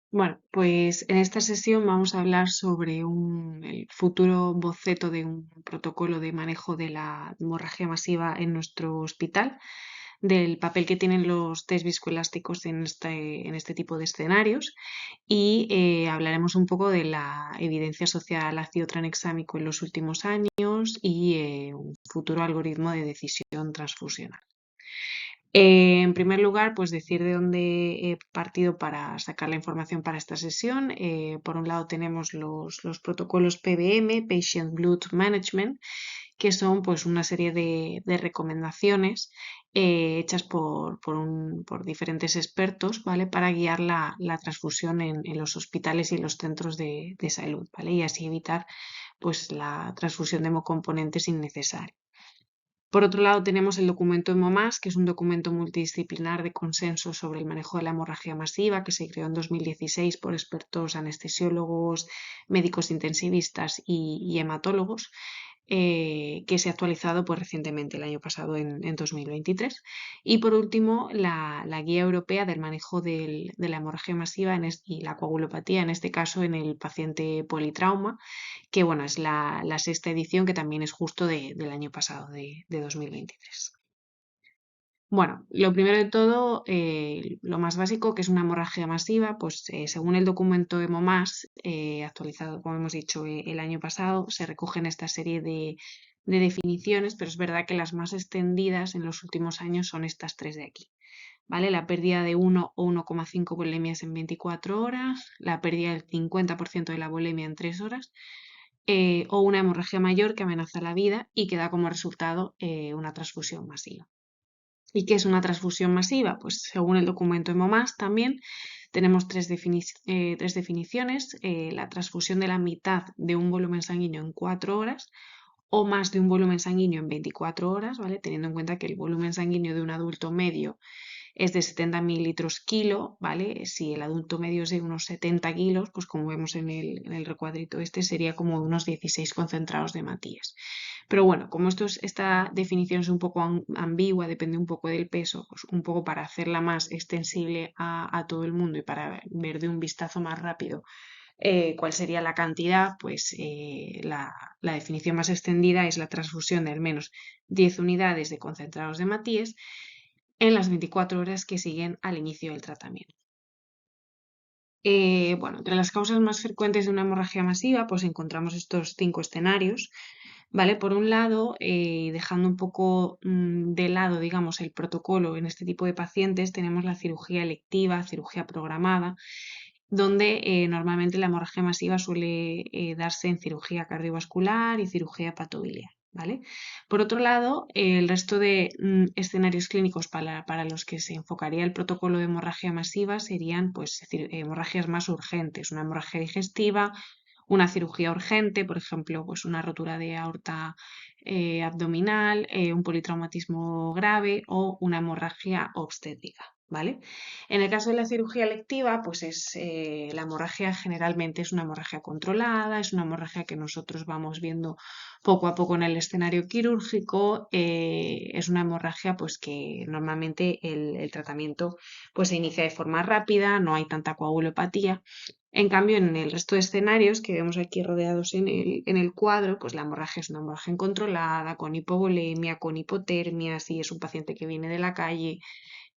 Bueno, pues en esta sesión vamos a hablar sobre el futuro boceto de un protocolo de manejo de la hemorragia masiva en nuestro hospital, del papel que tienen los test viscoelásticos en este tipo de escenarios y hablaremos un poco de la evidencia asociada al ácido tranexámico en los últimos años y un futuro algoritmo de decisión transfusional. En primer lugar, pues decir de dónde he partido para sacar la información para esta sesión. Por un lado tenemos los protocolos PBM, Patient Blood Management, que son pues una serie de recomendaciones hechas por diferentes expertos, ¿vale? Para guiar la transfusión en los hospitales y los centros de salud, ¿vale? Y así evitar pues la transfusión de hemocomponentes innecesaria. Por otro lado, tenemos el documento EMOMAS, que es un documento multidisciplinar de consenso sobre el manejo de la hemorragia masiva, que se creó en 2016 por expertos anestesiólogos, médicos intensivistas y hematólogos, que se ha actualizado pues, recientemente, el año pasado, en 2023. Y por último, la Guía Europea del Manejo de la Hemorragia Masiva y la coagulopatía, en este caso en el paciente politrauma, que bueno, es la sexta edición, que también es justo del año pasado, de 2023. Bueno, lo primero de todo, lo más básico, que es una hemorragia masiva, pues según el documento EMOMAS, actualizado, como hemos dicho, el año pasado, se recogen esta serie de definiciones, pero es verdad que las más extendidas en los últimos años son estas tres de aquí. ¿Vale? La pérdida de 1 o 1,5 volemias en 24 horas, la pérdida del 50% de la volemia en 3 horas, o una hemorragia mayor que amenaza la vida y que da como resultado una transfusión masiva. ¿Y qué es una transfusión masiva? Pues según el documento EMOMAS también tenemos tres definiciones. La transfusión de la mitad de un volumen sanguíneo en 4 horas o más de un volumen sanguíneo en 24 horas, ¿vale? Teniendo en cuenta que el volumen sanguíneo de un adulto medio es de 70 mililitros kilo, ¿vale? Si el adulto medio es de unos 70 kilos, pues como vemos en el recuadrito este, sería como unos 16 concentrados de Matías. Pero bueno, como esta definición es un poco ambigua, depende un poco del peso, pues un poco para hacerla más extensible a todo el mundo y para ver de un vistazo más rápido cuál sería la cantidad, pues la definición más extendida es la transfusión de al menos 10 unidades de concentrados de Matías en las 24 horas que siguen al inicio del tratamiento. Bueno, entre las causas más frecuentes de una hemorragia masiva, pues encontramos estos 5 escenarios, ¿vale? Por un lado, dejando un poco de lado, digamos, el protocolo en este tipo de pacientes, tenemos la cirugía electiva, cirugía programada, donde normalmente la hemorragia masiva suele darse en cirugía cardiovascular y cirugía hepatobiliar. ¿Vale? Por otro lado, el resto de escenarios clínicos para los que se enfocaría el protocolo de hemorragia masiva serían pues, hemorragias más urgentes, una hemorragia digestiva, una cirugía urgente, por ejemplo, pues una rotura de aorta abdominal, un politraumatismo grave o una hemorragia obstétrica. ¿Vale? En el caso de la cirugía electiva, pues la hemorragia generalmente es una hemorragia controlada, es una hemorragia que nosotros vamos viendo poco a poco en el escenario quirúrgico, es una hemorragia pues que normalmente el tratamiento pues se inicia de forma rápida, no hay tanta coagulopatía. En cambio, en el resto de escenarios que vemos aquí rodeados en el cuadro, pues la hemorragia es una hemorragia incontrolada, con hipovolemia, con hipotermia, si es un paciente que viene de la calle,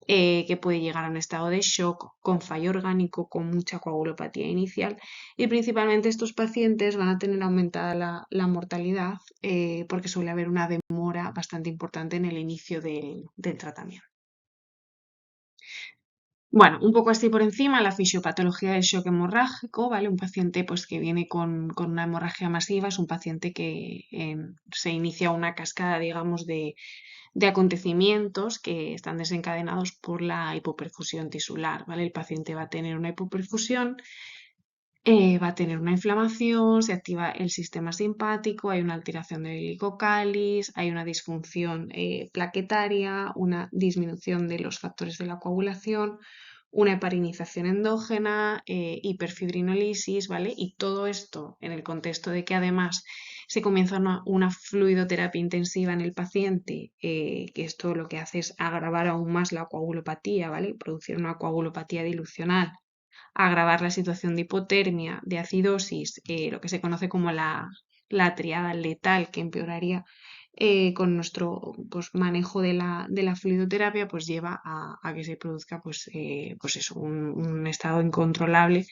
que puede llegar a un estado de shock, con fallo orgánico, con mucha coagulopatía inicial. Y principalmente estos pacientes van a tener aumentada la mortalidad porque suele haber una demora bastante importante en el inicio del tratamiento. Bueno, un poco así por encima, la fisiopatología del shock hemorrágico, ¿vale? Un paciente pues, que viene con una hemorragia masiva es un paciente que se inicia una cascada, digamos, de acontecimientos que están desencadenados por la hipoperfusión tisular, ¿vale? El paciente va a tener una hipoperfusión, va a tener una inflamación, se activa el sistema simpático, hay una alteración del glicocális, hay una disfunción plaquetaria, una disminución de los factores de la coagulación, una heparinización endógena, hiperfibrinolisis, ¿vale? Y todo esto en el contexto de que además se comienza una fluidoterapia intensiva en el paciente, que esto lo que hace es agravar aún más la coagulopatía, ¿vale? Producir una coagulopatía dilucional agravar la situación de hipotermia, de acidosis, lo que se conoce como la triada letal, que empeoraría con nuestro pues, manejo de la fluidoterapia, pues lleva a que se produzca pues eso, un estado incontrolable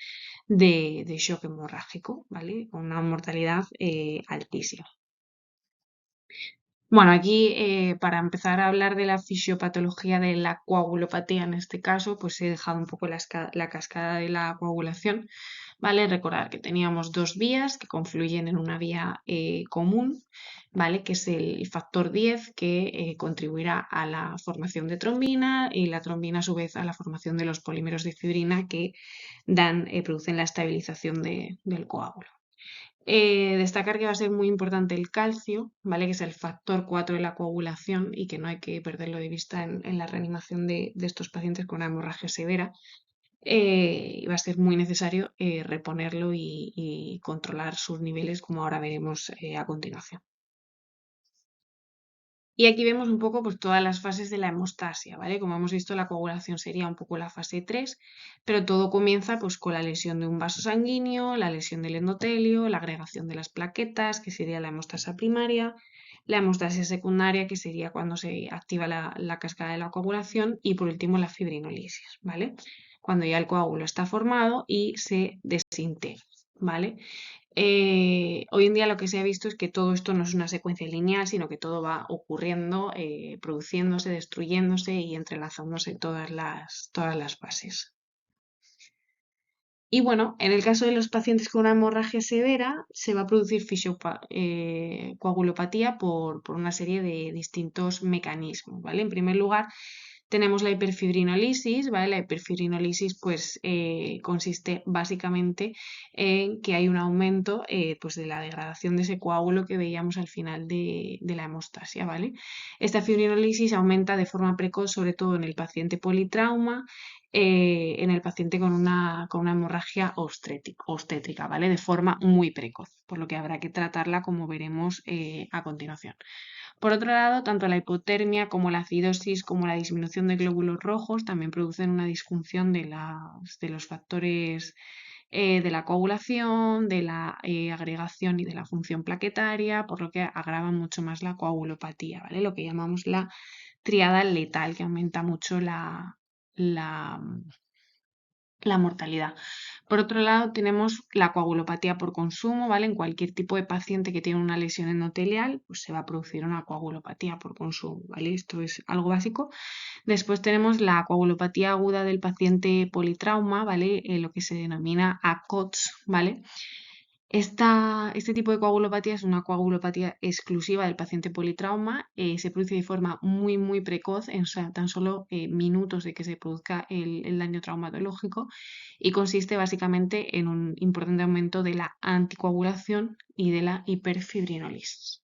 de shock hemorrágico, ¿vale? Con una mortalidad altísima. Bueno, aquí para empezar a hablar de la fisiopatología de la coagulopatía en este caso, pues he dejado un poco la cascada de la coagulación, ¿vale? Recordar que teníamos dos vías que confluyen en una vía común, ¿vale? Que es el factor 10 que contribuirá a la formación de trombina y la trombina a su vez a la formación de los polímeros de fibrina que producen la estabilización del coágulo. Destacar que va a ser muy importante el calcio, ¿vale? Que es el factor 4 de la coagulación y que no hay que perderlo de vista en la reanimación de estos pacientes con una hemorragia severa. Y va a ser muy necesario reponerlo y controlar sus niveles, como ahora veremos a continuación. Y aquí vemos un poco pues, todas las fases de la hemostasia, ¿vale? Como hemos visto, la coagulación sería un poco la fase 3, pero todo comienza pues, con la lesión de un vaso sanguíneo, la lesión del endotelio, la agregación de las plaquetas, que sería la hemostasia primaria, la hemostasia secundaria, que sería cuando se activa la cascada de la coagulación, y por último la fibrinolisis, ¿vale? Cuando ya el coágulo está formado y se desintegra, ¿vale? Hoy en día lo que se ha visto es que todo esto no es una secuencia lineal, sino que todo va ocurriendo, produciéndose, destruyéndose y entrelazándose todas las fases. Y bueno, en el caso de los pacientes con una hemorragia severa, se va a producir coagulopatía por una serie de distintos mecanismos, ¿vale? En primer lugar, tenemos la hiperfibrinolisis, ¿vale? La hiperfibrinolisis pues consiste básicamente en que hay un aumento pues de la degradación de ese coágulo que veíamos al final de la hemostasia, ¿vale? Esta fibrinolisis aumenta de forma precoz, sobre todo en el paciente politrauma, en el paciente con una hemorragia obstétrica, ¿vale? De forma muy precoz, por lo que habrá que tratarla como veremos a continuación. Por otro lado, tanto la hipotermia como la acidosis como la disminución de glóbulos rojos también producen una disfunción de los factores de la coagulación, de la agregación y de la función plaquetaria, por lo que agravan mucho más la coagulopatía, ¿vale? Lo que llamamos la triada letal, que aumenta mucho la, la mortalidad. Por otro lado, tenemos la coagulopatía por consumo, ¿vale? En cualquier tipo de paciente que tiene una lesión endotelial, pues se va a producir una coagulopatía por consumo, ¿vale? Esto es algo básico. Después tenemos la coagulopatía aguda del paciente politrauma, ¿vale? Lo que se denomina ACOTS, ¿vale? Este tipo de coagulopatía es una coagulopatía exclusiva del paciente politrauma, se produce de forma muy, muy precoz, en tan solo minutos de que se produzca el daño traumatológico, y consiste básicamente en un importante aumento de la anticoagulación y de la hiperfibrinolisis.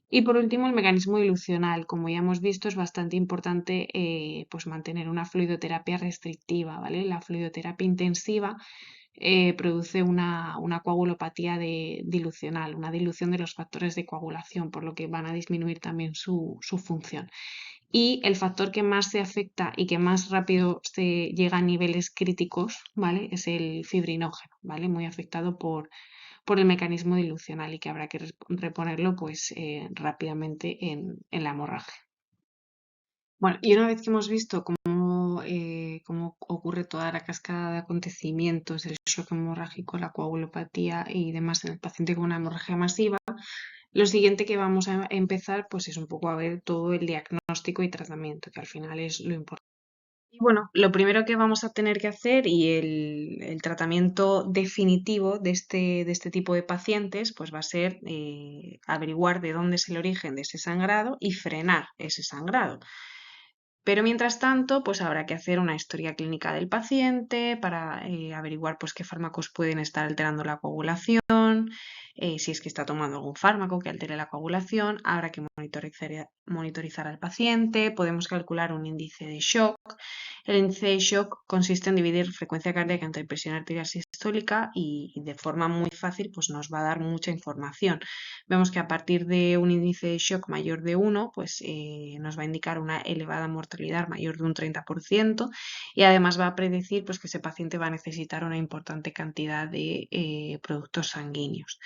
Y por último, el mecanismo dilucional. Como ya hemos visto, es bastante importante pues mantener una fluidoterapia restrictiva, ¿vale? La fluidoterapia intensiva produce una coagulopatía dilucional, una dilución de los factores de coagulación, por lo que van a disminuir también su función. Y el factor que más se afecta y que más rápido se llega a niveles críticos, ¿vale? Es el fibrinógeno, ¿vale? Muy afectado por el mecanismo dilucional y que habrá que reponerlo pues rápidamente en la hemorragia. Bueno, y una vez que hemos visto cómo ocurre toda la cascada de acontecimientos, el shock hemorrágico, la coagulopatía y demás en el paciente con una hemorragia masiva, lo siguiente que vamos a empezar pues es un poco a ver todo el diagnóstico y tratamiento, que al final es lo importante. Y bueno, lo primero que vamos a tener que hacer y el tratamiento definitivo de este tipo de pacientes pues va a ser averiguar de dónde es el origen de ese sangrado y frenar ese sangrado. Pero mientras tanto, pues habrá que hacer una historia clínica del paciente para averiguar pues, qué fármacos pueden estar alterando la coagulación, si es que está tomando algún fármaco que altere la coagulación. Habrá que monitorizar al paciente, podemos calcular un índice de shock. El índice de shock consiste en dividir frecuencia cardíaca entre presión arterial sistólica y de forma muy fácil pues nos va a dar mucha información. Vemos que a partir de un índice de shock mayor de 1, pues nos va a indicar una elevada mortalidad mortalidad mayor de un 30% y además va a predecir pues, que ese paciente va a necesitar una importante cantidad de productos sanguíneos.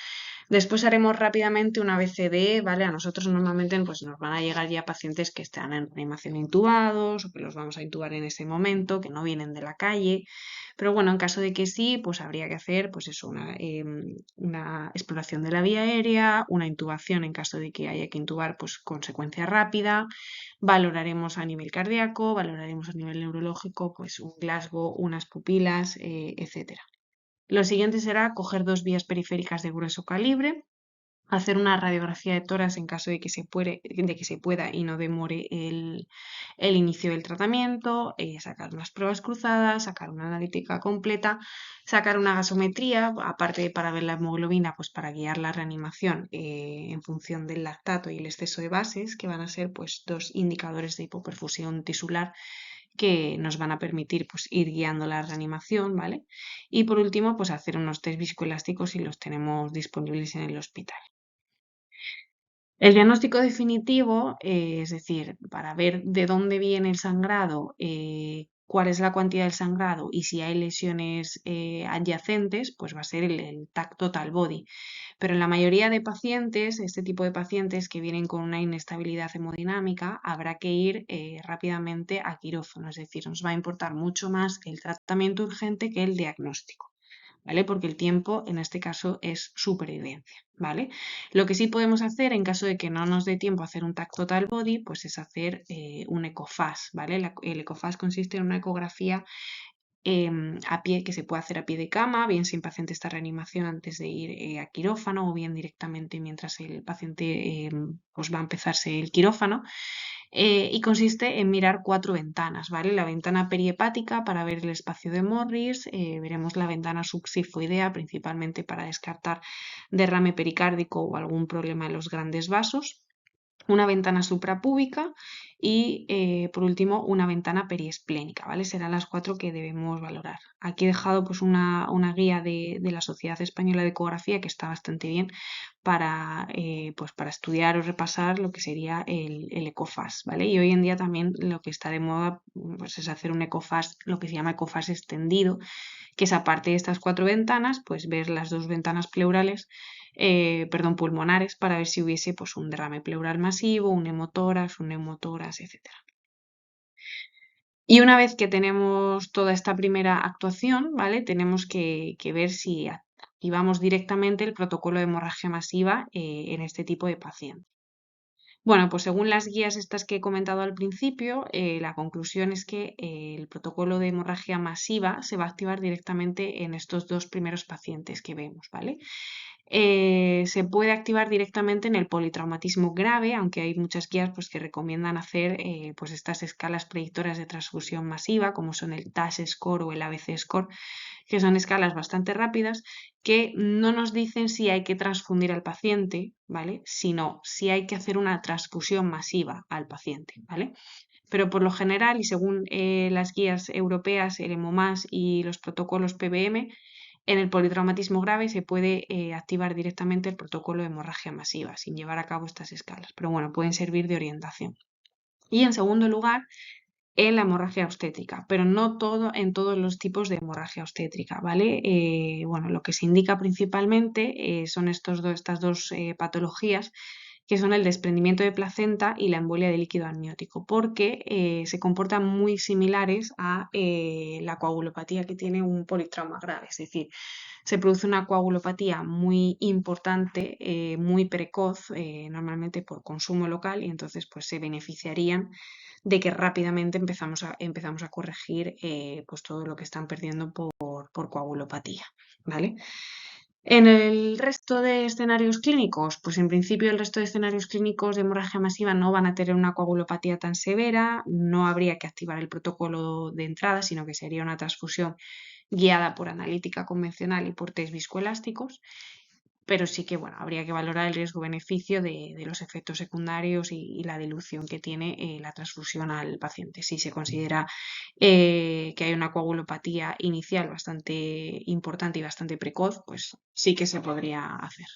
Después haremos rápidamente un ABCD, ¿vale? A nosotros normalmente pues, nos van a llegar ya pacientes que están en reanimación intubados o que los vamos a intubar en ese momento, que no vienen de la calle. Pero bueno, en caso de que sí, pues habría que hacer pues eso, una exploración de la vía aérea, una intubación en caso de que haya que intubar pues con secuencia rápida. Valoraremos a nivel cardíaco, valoraremos a nivel neurológico, pues un Glasgow, unas pupilas, etcétera. Lo siguiente será coger 2 vías periféricas de grueso calibre, hacer una radiografía de tórax en caso de que se pueda y no demore el inicio del tratamiento, sacar unas pruebas cruzadas, sacar una analítica completa, sacar una gasometría, aparte de para ver la hemoglobina, pues para guiar la reanimación en función del lactato y el exceso de bases, que van a ser pues 2 indicadores de hipoperfusión tisular que nos van a permitir pues, ir guiando la reanimación, ¿vale? Y por último, pues hacer unos test viscoelásticos si los tenemos disponibles en el hospital. El diagnóstico definitivo, es decir, para ver de dónde viene el sangrado, cuál es la cantidad del sangrado y si hay lesiones adyacentes, pues va a ser el TAC total body. Pero en la mayoría de pacientes, este tipo de pacientes que vienen con una inestabilidad hemodinámica, habrá que ir rápidamente a quirófano, es decir, nos va a importar mucho más el tratamiento urgente que el diagnóstico. ¿Vale? Porque el tiempo en este caso es supervivencia, ¿vale? Lo que sí podemos hacer en caso de que no nos dé tiempo a hacer un TAC total body, pues es hacer un ecofast, ¿vale? El ecofast consiste en una ecografía a pie que se puede hacer a pie de cama, bien si el paciente está en reanimación antes de ir a quirófano o bien directamente mientras el paciente pues va a empezarse el quirófano. Y consiste en mirar 4 ventanas, ¿vale? La ventana periepática para ver el espacio de Morris, veremos la ventana subsifoidea principalmente para descartar derrame pericárdico o algún problema en los grandes vasos, una ventana suprapúbica y por último una ventana periesplénica, ¿vale? Serán las 4 que debemos valorar. Aquí he dejado pues una guía de la Sociedad Española de Ecografía que está bastante bien pues para estudiar o repasar lo que sería el ecofast, ¿vale? Y hoy en día también lo que está de moda pues, es hacer un ecofast, lo que se llama ecofast extendido, que es aparte de estas 4 ventanas, pues ver las 2 ventanas pleurales pulmonares para ver si hubiese pues, un derrame pleural masivo, un neumotórax, etc. Y una vez que tenemos toda esta primera actuación, ¿vale? Tenemos que ver si activamos directamente el protocolo de hemorragia masiva en este tipo de pacientes. Bueno, pues según las guías estas que he comentado al principio, la conclusión es que el protocolo de hemorragia masiva se va a activar directamente en estos 2 primeros pacientes que vemos, ¿vale? Se puede activar directamente en el politraumatismo grave, aunque hay muchas guías pues, que recomiendan hacer pues, estas escalas predictoras de transfusión masiva, como son el TAS score o el ABC score, que son escalas bastante rápidas que no nos dicen si hay que transfundir al paciente, ¿vale? Sino si hay que hacer una transfusión masiva al paciente, ¿vale? Pero por lo general, y según las guías europeas, el EMOMAS y los protocolos PBM, en el politraumatismo grave se puede activar directamente el protocolo de hemorragia masiva sin llevar a cabo estas escalas, pero bueno, pueden servir de orientación. Y en segundo lugar, en la hemorragia obstétrica, pero no todo en todos los tipos de hemorragia obstétrica, ¿vale? Bueno, lo que se indica principalmente son estas dos patologías que son el desprendimiento de placenta y la embolia de líquido amniótico, porque se comportan muy similares a la coagulopatía que tiene un politrauma grave, es decir, se produce una coagulopatía muy importante, muy precoz, normalmente por consumo local, y entonces pues se beneficiarían de que rápidamente empezamos a corregir pues todo lo que están perdiendo por coagulopatía, ¿vale? En el resto de escenarios clínicos, pues en principio el resto de escenarios clínicos de hemorragia masiva no van a tener una coagulopatía tan severa, no habría que activar el protocolo de entrada, sino que sería una transfusión guiada por analítica convencional y por test viscoelásticos, pero sí que bueno, habría que valorar el riesgo-beneficio de los efectos secundarios y la dilución que tiene la transfusión al paciente. Si se considera que hay una coagulopatía inicial bastante importante y bastante precoz, pues sí que se podría hacer.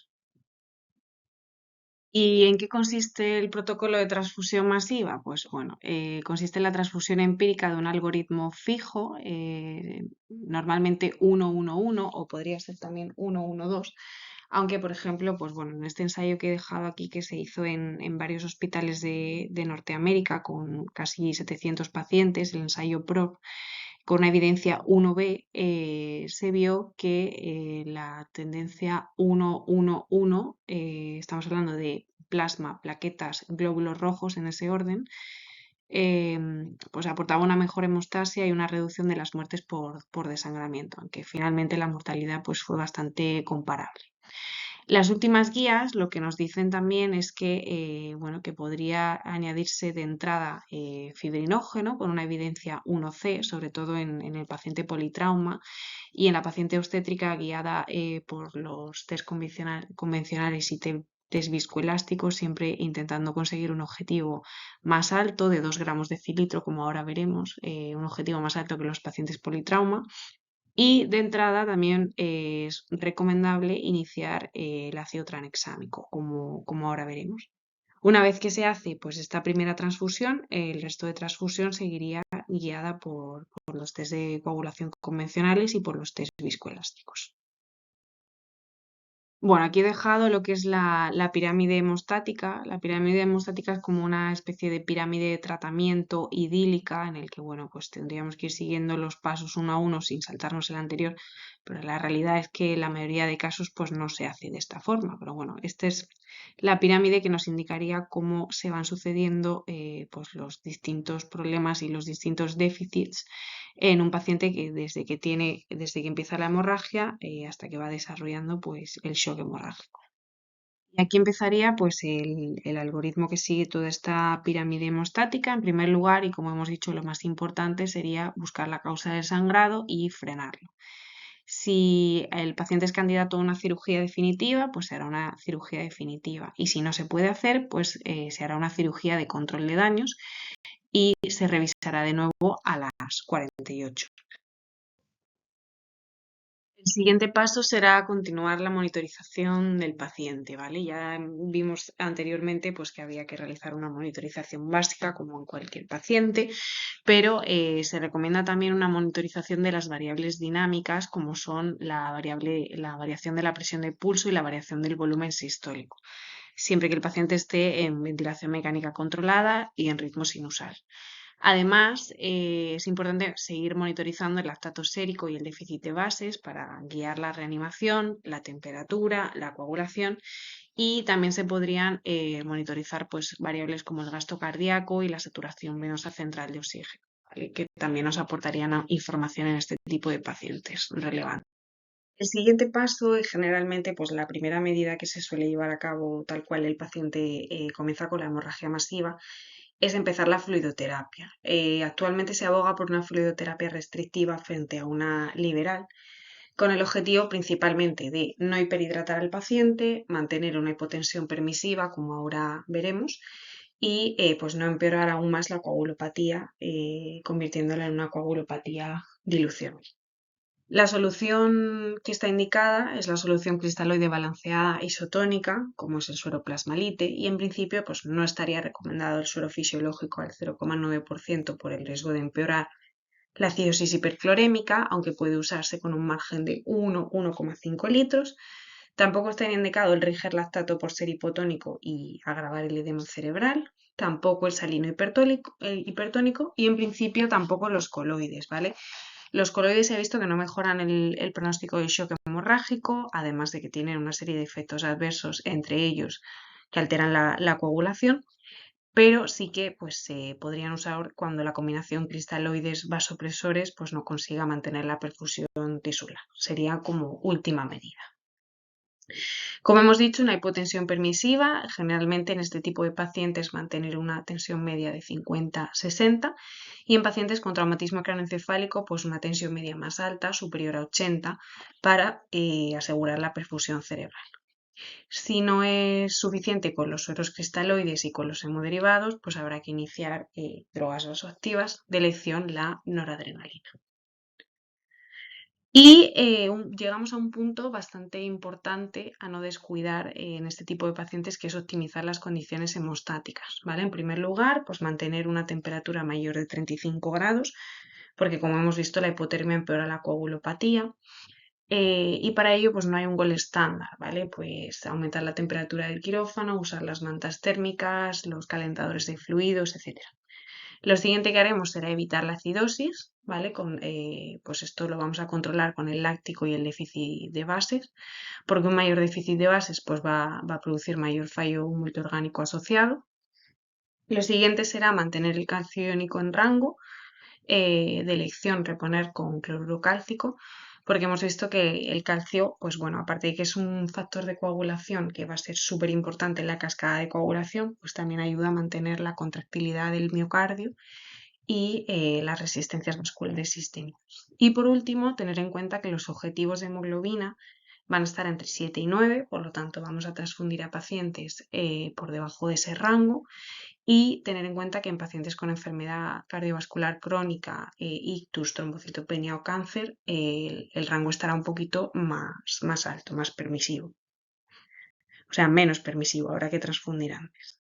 ¿Y en qué consiste el protocolo de transfusión masiva? Pues bueno, consiste en la transfusión empírica de un algoritmo fijo, normalmente 1-1-1 o podría ser también 1-1-2, aunque por ejemplo, pues bueno, en este ensayo que he dejado aquí que se hizo en varios hospitales de Norteamérica con casi 700 pacientes, el ensayo PROP, con una evidencia 1B, se vio que la tendencia 1-1-1, estamos hablando de plasma, plaquetas, glóbulos rojos en ese orden, pues aportaba una mejor hemostasia y una reducción de las muertes por desangramiento, aunque finalmente la mortalidad pues, fue bastante comparable. Las últimas guías lo que nos dicen también es que, bueno, que podría añadirse de entrada fibrinógeno con una evidencia 1C, sobre todo en el paciente politrauma y en la paciente obstétrica guiada por los test convencionales y test viscoelásticos, siempre intentando conseguir un objetivo más alto de 2 gramos de cilitro, como ahora veremos, un objetivo más alto que los pacientes politrauma. Y de entrada también es recomendable iniciar el ácido tranexámico, como ahora veremos. Una vez que se hace pues, esta primera transfusión, el resto de transfusión seguiría guiada por los test de coagulación convencionales y por los test viscoelásticos. Bueno, aquí he dejado lo que es la pirámide hemostática. La pirámide hemostática es como una especie de pirámide de tratamiento idílica en el que, bueno, pues tendríamos que ir siguiendo los pasos uno a uno sin saltarnos el anterior, pero la realidad es que la mayoría de casos pues no se hace de esta forma. Pero bueno, esta es la pirámide que nos indicaría cómo se van sucediendo pues los distintos problemas y los distintos déficits en un paciente que desde que empieza la hemorragia hasta que va desarrollando pues el shock hemorrágico. Y aquí empezaría pues el algoritmo que sigue toda esta pirámide hemostática. En primer lugar, y como hemos dicho, lo más importante sería buscar la causa del sangrado y frenarlo. Si el paciente es candidato a una cirugía definitiva, pues se hará una cirugía definitiva. Y si no se puede hacer, pues se hará una cirugía de control de daños y se revisará de nuevo a las 48. El siguiente paso será continuar la monitorización del paciente, ¿vale? Ya vimos anteriormente pues, que había que realizar una monitorización básica como en cualquier paciente, pero se recomienda también una monitorización de las variables dinámicas como son la variación de la presión de pulso y la variación del volumen sistólico, siempre que el paciente esté en ventilación mecánica controlada y en ritmo sinusal. Además, es importante seguir monitorizando el lactato sérico y el déficit de bases para guiar la reanimación, la temperatura, la coagulación y también se podrían monitorizar pues, variables como el gasto cardíaco y la saturación venosa central de oxígeno, ¿vale? Que también nos aportarían información en este tipo de pacientes relevantes. El siguiente paso es generalmente pues, la primera medida que se suele llevar a cabo tal cual el paciente comienza con la hemorragia masiva es empezar la fluidoterapia. Actualmente se aboga por una fluidoterapia restrictiva frente a una liberal, con el objetivo principalmente de no hiperhidratar al paciente, mantener una hipotensión permisiva, como ahora veremos, y pues no empeorar aún más la coagulopatía, convirtiéndola en una coagulopatía dilución. La solución que está indicada es la solución cristaloide balanceada isotónica, como es el suero plasmalite, y en principio pues, no estaría recomendado el suero fisiológico al 0,9% por el riesgo de empeorar la acidosis hiperclorémica, aunque puede usarse con un margen de 1-1,5 litros. Tampoco está indicado el riger lactato por ser hipotónico y agravar el edema cerebral. Tampoco el salino hipertónico y en principio tampoco los coloides, ¿vale? Los coloides se ha visto que no mejoran el pronóstico del shock hemorrágico, además de que tienen una serie de efectos adversos, entre ellos que alteran la coagulación, pero sí que pues, se podrían usar cuando la combinación cristaloides vasopresores pues, no consiga mantener la perfusión tisular. Sería como última medida. Como hemos dicho, una hipotensión permisiva, generalmente en este tipo de pacientes mantener una tensión media de 50-60 y en pacientes con traumatismo craneoencefálico pues una tensión media más alta, superior a 80, para asegurar la perfusión cerebral. Si no es suficiente con los sueros cristaloides y con los hemoderivados, pues habrá que iniciar drogas vasoactivas, de elección la noradrenalina. Y llegamos a un punto bastante importante a no descuidar en este tipo de pacientes, que es optimizar las condiciones hemostáticas, ¿vale? En primer lugar, pues mantener una temperatura mayor de 35 grados, porque como hemos visto, la hipotermia empeora la coagulopatía. Y para ello, pues no hay un gol estándar, ¿vale? Pues aumentar la temperatura del quirófano, usar las mantas térmicas, los calentadores de fluidos, etc. Lo siguiente que haremos será evitar la acidosis, ¿vale? Pues esto lo vamos a controlar con el láctico y el déficit de bases, porque un mayor déficit de bases pues va a producir mayor fallo multiorgánico asociado. Lo siguiente será mantener el calcio iónico en rango, de elección reponer con cloruro cálcico, porque hemos visto que el calcio, pues bueno, aparte de que es un factor de coagulación que va a ser súper importante en la cascada de coagulación, pues también ayuda a mantener la contractilidad del miocardio y las resistencias vasculares sistémicas. Y por último, tener en cuenta que los objetivos de hemoglobina van a estar entre 7 y 9, por lo tanto vamos a transfundir a pacientes por debajo de ese rango, y tener en cuenta que en pacientes con enfermedad cardiovascular crónica, ictus, trombocitopenia o cáncer, el rango estará un poquito más alto, más permisivo. O sea, menos permisivo, habrá que transfundir antes.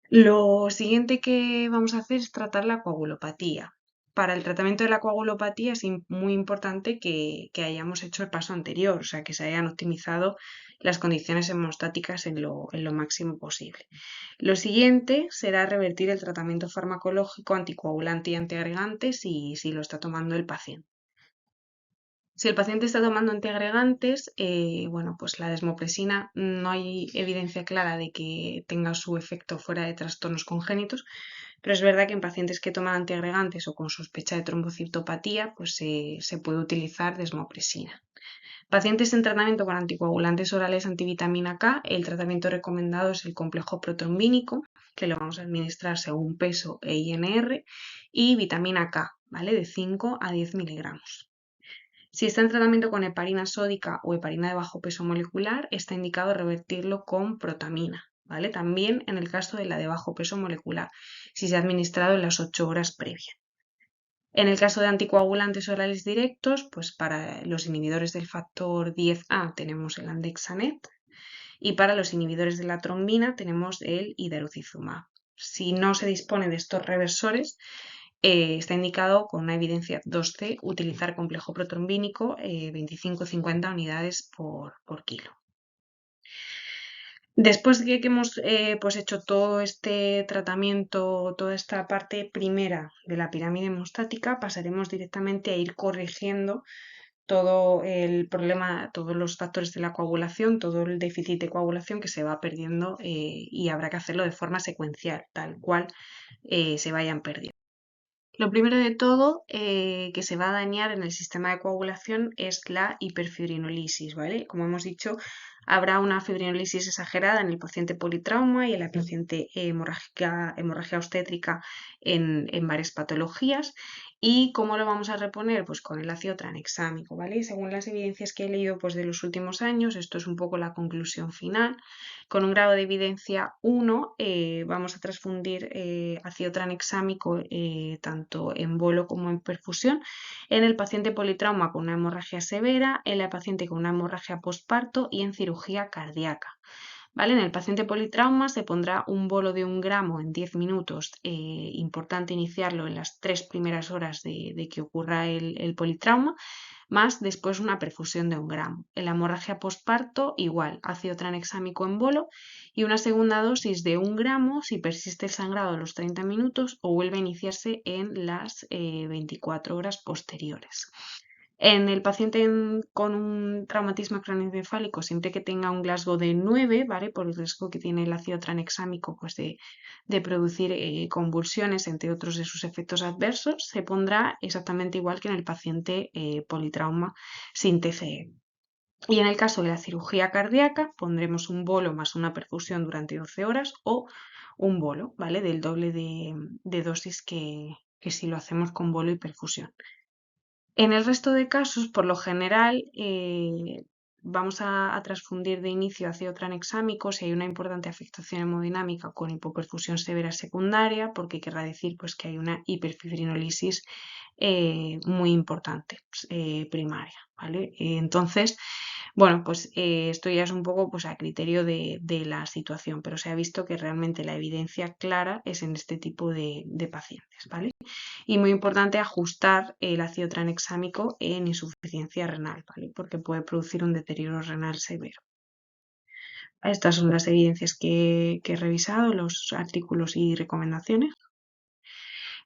Lo siguiente que vamos a hacer es tratar la coagulopatía. Para el tratamiento de la coagulopatía es muy importante que hayamos hecho el paso anterior, o sea, que se hayan optimizado las condiciones hemostáticas en lo máximo posible. Lo siguiente será revertir el tratamiento farmacológico anticoagulante y antiagregante si lo está tomando el paciente. Si el paciente está tomando antiagregantes, bueno, pues la desmopresina no hay evidencia clara de que tenga su efecto fuera de trastornos congénitos, pero es verdad que en pacientes que toman antiagregantes o con sospecha de trombocitopatía, pues se puede utilizar desmopresina. Pacientes en tratamiento con anticoagulantes orales antivitamina K, el tratamiento recomendado es el complejo protrombínico, que lo vamos a administrar según peso e INR, y vitamina K, ¿vale? De 5 a 10 miligramos. Si está en tratamiento con heparina sódica o heparina de bajo peso molecular, está indicado revertirlo con protamina, ¿vale? También en el caso de la de bajo peso molecular, si se ha administrado en las 8 horas previas. En el caso de anticoagulantes orales directos, pues para los inhibidores del factor 10A tenemos el andexanet, y para los inhibidores de la trombina tenemos el hidaruzumab. Si no se dispone de estos reversores, está indicado con una evidencia 2C utilizar complejo protrombínico 25-50 unidades por kilo. Después de que hemos pues hecho todo este tratamiento, toda esta parte primera de la pirámide hemostática, pasaremos directamente a ir corrigiendo todo el problema, todos los factores de la coagulación, todo el déficit de coagulación que se va perdiendo, y habrá que hacerlo de forma secuencial, tal cual se vayan perdiendo. Lo primero de todo que se va a dañar en el sistema de coagulación es la hiperfibrinolisis, ¿vale? Como hemos dicho, habrá una fibrinolisis exagerada en el paciente politrauma y en la paciente hemorragia obstétrica en varias patologías. ¿Y cómo lo vamos a reponer? Pues con el ácido tranexámico, ¿vale? Según las evidencias que he leído pues, de los últimos años, esto es un poco la conclusión final. Con un grado de evidencia 1 vamos a transfundir ácido tranexámico tanto en bolo como en perfusión en el paciente politrauma con una hemorragia severa, en la paciente con una hemorragia postparto y en cirugía cardíaca. ¿Vale? En el paciente politrauma se pondrá un bolo de 1 gramo en 10 minutos, importante iniciarlo en las 3 primeras horas de que ocurra el politrauma, más después una perfusión de 1 gramo. En la hemorragia postparto, igual, ácido tranexámico en bolo y una segunda dosis de 1 gramo si persiste el sangrado a los 30 minutos o vuelve a iniciarse en las 24 horas posteriores. En el paciente con un traumatismo craneoencefálico, siempre que tenga un Glasgow de 9, ¿vale? Por el riesgo que tiene el ácido tranexámico pues de producir convulsiones, entre otros de sus efectos adversos, se pondrá exactamente igual que en el paciente politrauma sin TCE. Y en el caso de la cirugía cardíaca, pondremos un bolo más una perfusión durante 12 horas o un bolo, ¿vale? Del doble de dosis que si lo hacemos con bolo y perfusión. En el resto de casos, por lo general, vamos a transfundir de inicio ácido tranexámico si hay una importante afectación hemodinámica con hipoperfusión severa secundaria, porque querrá decir pues, que hay una hiperfibrinolisis muy importante, primaria, ¿vale? Entonces, bueno, pues esto ya es un poco pues, a criterio de la situación, pero se ha visto que realmente la evidencia clara es en este tipo de pacientes, ¿vale? Y muy importante ajustar el ácido tranexámico en insuficiencia renal, ¿vale? Porque puede producir un deterioro renal severo. Estas son las evidencias que he revisado, los artículos y recomendaciones.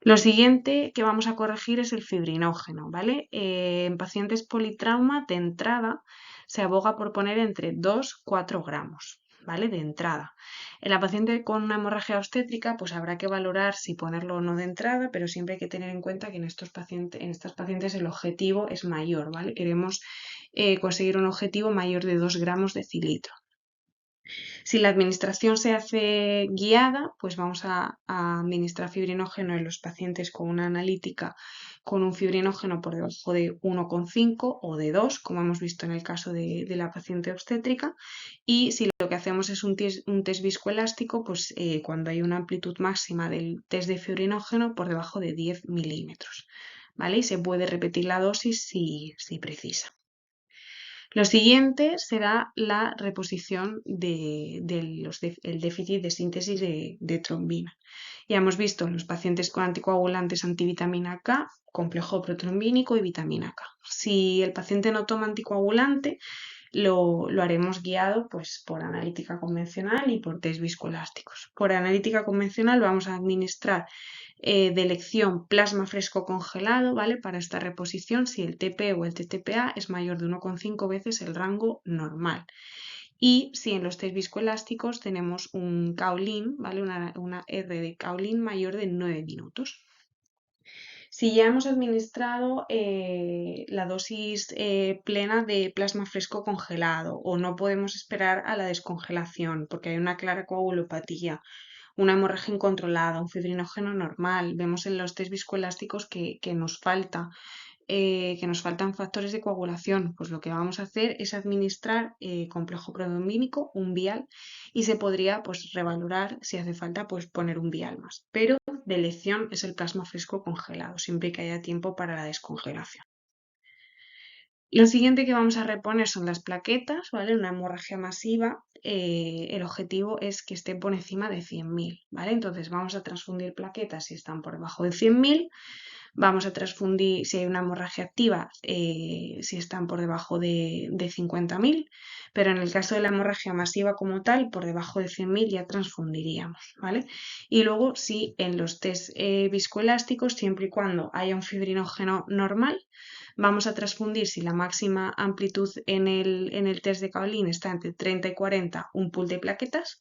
Lo siguiente que vamos a corregir es el fibrinógeno, ¿vale? En pacientes politrauma, de entrada, se aboga por poner entre 2-4 gramos, ¿vale? De entrada. En la paciente con una hemorragia obstétrica, pues habrá que valorar si ponerlo o no de entrada, pero siempre hay que tener en cuenta que en estas pacientes el objetivo es mayor, ¿vale? Queremos conseguir un objetivo mayor de 2 gramos de cilitro. Si la administración se hace guiada, pues vamos a administrar fibrinógeno en los pacientes con una analítica con un fibrinógeno por debajo de 1,5 o de 2, como hemos visto en el caso de la paciente obstétrica. Y si lo que hacemos es un test viscoelástico, pues cuando hay una amplitud máxima del test de fibrinógeno por debajo de 10 milímetros, ¿vale? Y se puede repetir la dosis si precisa. Lo siguiente será la reposición del déficit de síntesis de trombina. Ya hemos visto en los pacientes con anticoagulantes antivitamina K, complejo protrombínico y vitamina K. Si el paciente no toma anticoagulante, lo haremos guiado pues, por analítica convencional y por test viscoelásticos. Por analítica convencional vamos a administrar de elección plasma fresco congelado, ¿vale? Para esta reposición, si el TP o el TTPA es mayor de 1,5 veces el rango normal. Y si en los test viscoelásticos tenemos un Kaolin, ¿vale? Una R de Kaolin mayor de 9 minutos. Si ya hemos administrado la dosis plena de plasma fresco congelado o no podemos esperar a la descongelación porque hay una clara coagulopatía, una hemorragia incontrolada, un fibrinógeno normal, vemos en los test viscoelásticos que nos faltan factores de coagulación, pues lo que vamos a hacer es administrar complejo protrombínico, un vial, y se podría pues revalorar si hace falta pues poner un vial más. Pero de elección es el plasma fresco congelado, siempre que haya tiempo para la descongelación. Lo siguiente que vamos a reponer son las plaquetas, ¿vale? Una hemorragia masiva, el objetivo es que estén por encima de 100.000, ¿vale? Entonces vamos a transfundir plaquetas si están por debajo de 100.000, vamos a transfundir si hay una hemorragia activa, si están por debajo de 50.000, pero en el caso de la hemorragia masiva como tal, por debajo de 100.000 ya transfundiríamos, ¿vale? Y luego si en los test viscoelásticos, siempre y cuando haya un fibrinógeno normal, vamos a transfundir si la máxima amplitud en el test de Kaolin está entre 30 y 40, un pool de plaquetas,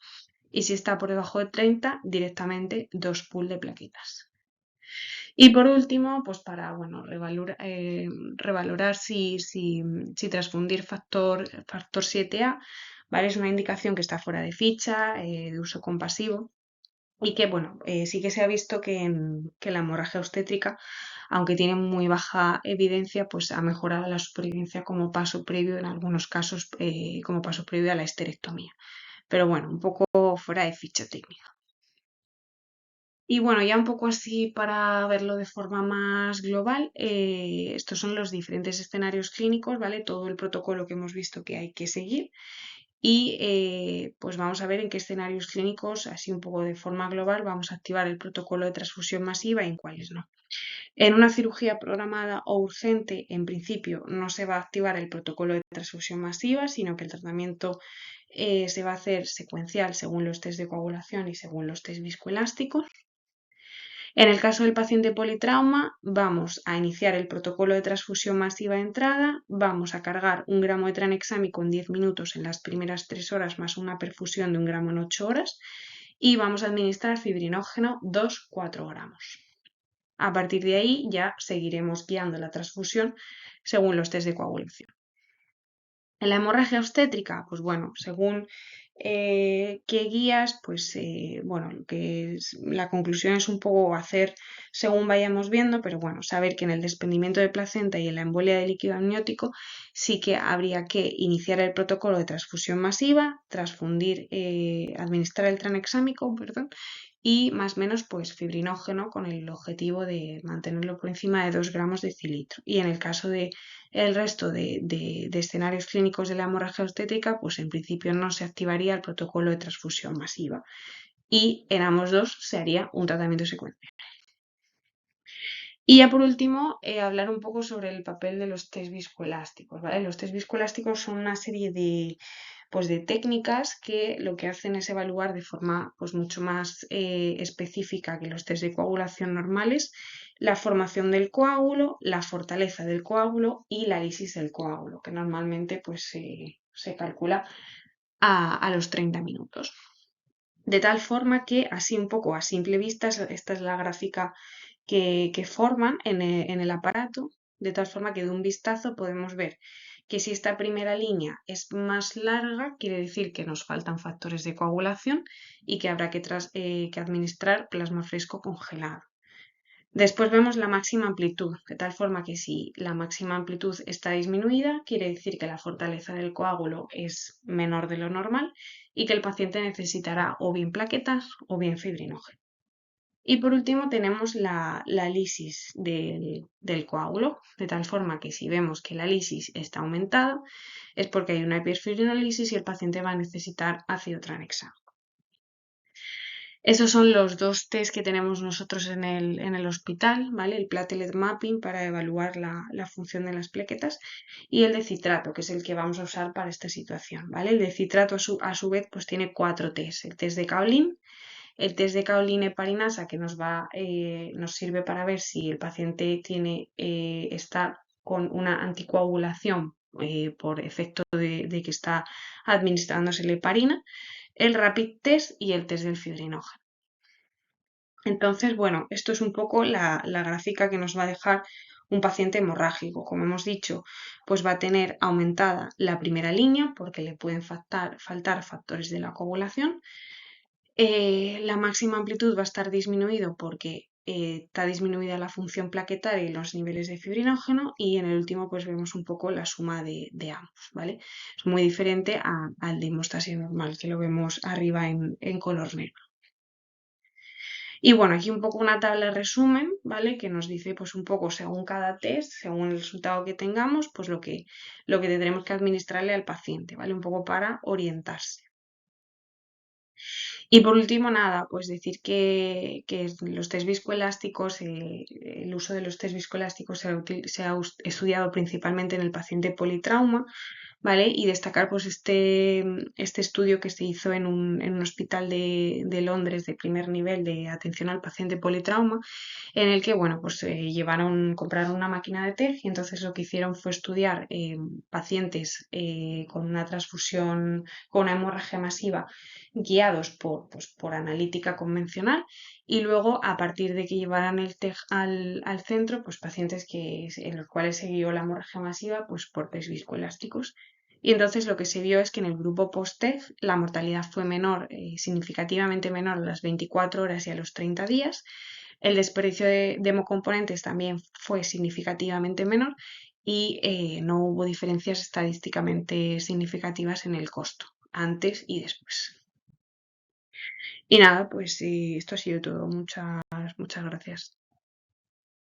y si está por debajo de 30, directamente 2 pool de plaquetas. Y por último, pues para revalorar si transfundir factor 7A, ¿vale? Es una indicación que está fuera de ficha, de uso compasivo, y que bueno, sí que se ha visto que la hemorragia obstétrica, aunque tiene muy baja evidencia, pues ha mejorado la supervivencia como paso previo, en algunos casos, como paso previo a la esterectomía. Pero bueno, un poco fuera de ficha técnica. Y bueno, ya un poco así para verlo de forma más global, estos son los diferentes escenarios clínicos, ¿vale? Todo el protocolo que hemos visto que hay que seguir. Y pues vamos a ver en qué escenarios clínicos, así un poco de forma global, vamos a activar el protocolo de transfusión masiva y en cuáles no. En una cirugía programada o urgente, en principio, no se va a activar el protocolo de transfusión masiva, sino que el tratamiento se va a hacer secuencial según los test de coagulación y según los test viscoelásticos. En el caso del paciente politrauma, vamos a iniciar el protocolo de transfusión masiva de entrada, vamos a cargar 1 gramo de tranexámico en 10 minutos en las primeras 3 horas más una perfusión de 1 gramo en 8 horas y vamos a administrar fibrinógeno 2-4 gramos. A partir de ahí ya seguiremos guiando la transfusión según los test de coagulación. En la hemorragia obstétrica, pues bueno, según qué guías, pues bueno, la conclusión es un poco hacer según vayamos viendo, pero bueno, saber que en el desprendimiento de placenta y en la embolia de líquido amniótico sí que habría que iniciar el protocolo de transfusión masiva, administrar el tranexámico, perdón, y más o menos pues fibrinógeno con el objetivo de mantenerlo por encima de 2 gramos de cilitro. Y en el caso de el resto de escenarios clínicos de la hemorragia obstétrica, pues en principio no se activaría el protocolo de transfusión masiva y en ambos dos se haría un tratamiento secuencial. Y ya por último, hablar un poco sobre el papel de los test viscoelásticos, ¿vale? Los test viscoelásticos son una serie de técnicas que lo que hacen es evaluar de forma pues, mucho más específica que los test de coagulación normales la formación del coágulo, la fortaleza del coágulo y la lisis del coágulo, que normalmente pues, se calcula a los 30 minutos. De tal forma que, así un poco a simple vista, esta es la gráfica que forman en el aparato, de tal forma que de un vistazo podemos ver que si esta primera línea es más larga, quiere decir que nos faltan factores de coagulación y que habrá que administrar plasma fresco congelado. Después vemos la máxima amplitud, de tal forma que si la máxima amplitud está disminuida, quiere decir que la fortaleza del coágulo es menor de lo normal y que el paciente necesitará o bien plaquetas o bien fibrinógeno. Y por último tenemos la lisis del coágulo, de tal forma que si vemos que la lisis está aumentada es porque hay una hiperfibrinolisis y el paciente va a necesitar ácido tranexamo. Esos son los dos test que tenemos nosotros en el hospital, ¿vale? El platelet mapping para evaluar la función de las plaquetas y el de citrato, que es el que vamos a usar para esta situación, ¿vale? El de citrato a su vez pues tiene 4 test. El test de Kaolin, el test de Kaolin heparinasa que nos sirve para ver si el paciente está con una anticoagulación por efecto de que está administrándose la heparina, el rapid test y el test del fibrinógeno. Entonces, bueno, esto es un poco la gráfica que nos va a dejar un paciente hemorrágico. Como hemos dicho, pues va a tener aumentada la primera línea porque le pueden faltar factores de la coagulación. La máxima amplitud va a estar disminuido porque está disminuida la función plaquetaria y los niveles de fibrinógeno, y en el último pues vemos un poco la suma de ambos, ¿vale? Es muy diferente al de hemostasia normal, que lo vemos arriba en color negro. Y bueno, aquí un poco una tabla de resumen, ¿vale? Que nos dice pues un poco según cada test, según el resultado que tengamos, pues lo que tendremos que administrarle al paciente, ¿vale? Un poco para orientarse. Y por último, nada, pues decir que los test viscoelásticos, el uso de los test viscoelásticos se ha estudiado principalmente en el paciente politrauma, ¿vale? Y destacar pues este estudio que se hizo en un hospital de Londres de primer nivel de atención al paciente politrauma, en el que, bueno, pues compraron una máquina de TEG y entonces lo que hicieron fue estudiar pacientes con una transfusión, con una hemorragia masiva, guiados por analítica convencional, y luego a partir de que llevaran el TEG al centro, pues pacientes en los cuales se guió la hemorragia masiva pues por test viscoelásticos. Y entonces lo que se vio es que en el grupo post-TEG la mortalidad fue menor, significativamente menor a las 24 horas y a los 30 días. El desperdicio de hemocomponentes también fue significativamente menor y no hubo diferencias estadísticamente significativas en el costo, antes y después. Y nada, pues esto ha sido todo. Muchas gracias.